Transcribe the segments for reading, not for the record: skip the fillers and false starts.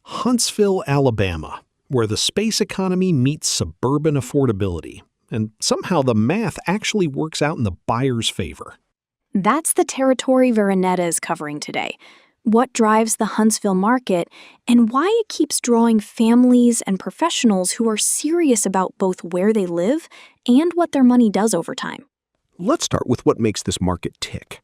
Huntsville, Alabama, where the space economy meets suburban affordability. And somehow the math actually works out in the buyer's favor. That's the territory Veronetta is covering today. What drives the Huntsville market, and why it keeps drawing families and professionals who are serious about both where they live and what their money does over time. Let's start with what makes this market tick.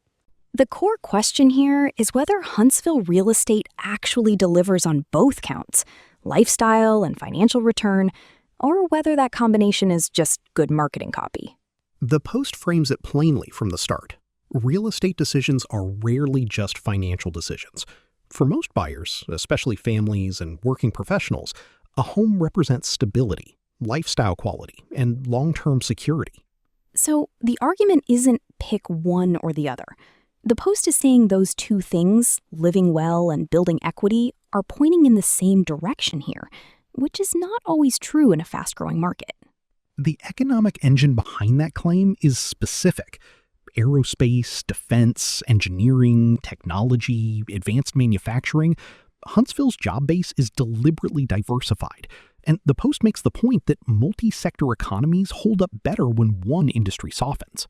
The core question here is whether Huntsville real estate actually delivers on both counts, lifestyle and financial return, or whether that combination is just good marketing copy. The Post frames it plainly from the start. Real estate decisions are rarely just financial decisions. For most buyers, especially families and working professionals, a home represents stability, lifestyle quality, and long-term security. So the argument isn't pick one or the other. The Post is saying those two things, living well and building equity, are pointing in the same direction here, which is not always true in a fast-growing market. The economic engine behind that claim is specific. Aerospace, defense, engineering, technology, advanced manufacturing. Huntsville's job base is deliberately diversified, and the Post makes the point that multi-sector economies hold up better when one industry softens.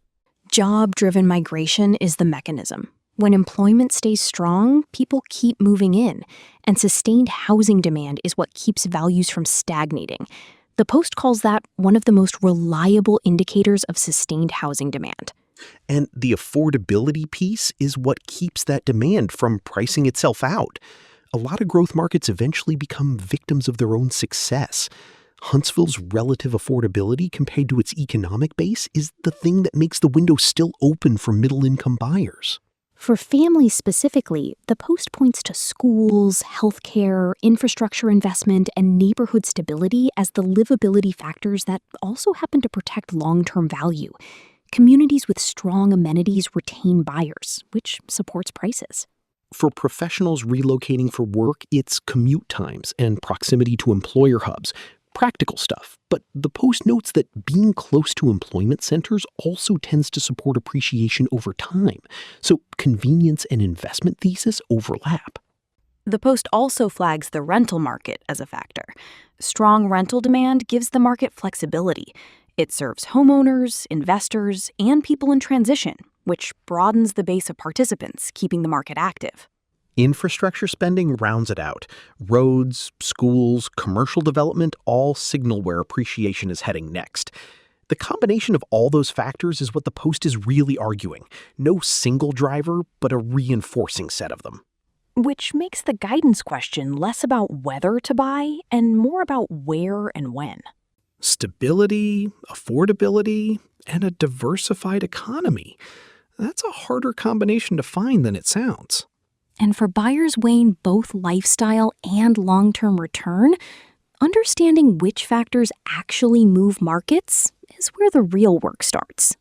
Job-driven migration is the mechanism. When employment stays strong, people keep moving in, and sustained housing demand is what keeps values from stagnating. The Post calls that one of the most reliable indicators of sustained housing demand. And the affordability piece is what keeps that demand from pricing itself out. A lot of growth markets eventually become victims of their own success. Huntsville's relative affordability compared to its economic base is the thing that makes the window still open for middle-income buyers. For families specifically, the Post points to schools, healthcare, infrastructure investment, and neighborhood stability as the livability factors that also happen to protect long-term value. Communities with strong amenities retain buyers, which supports prices. For professionals relocating for work, it's commute times and proximity to employer hubs. Practical stuff, but the Post notes that being close to employment centers also tends to support appreciation over time, so convenience and investment thesis overlap. The Post also flags the rental market as a factor. Strong rental demand gives the market flexibility. It serves homeowners, investors, and people in transition, which broadens the base of participants, keeping the market active. Infrastructure spending rounds it out. Roads, schools, commercial development all signal where appreciation is heading next. The combination of all those factors is what the Post is really arguing. No single driver, but a reinforcing set of them. Which makes the guidance question less about whether to buy and more about where and when. Stability, affordability, and a diversified economy. That's a harder combination to find than it sounds. And for buyers weighing both lifestyle and long-term return, understanding which factors actually move markets is where the real work starts.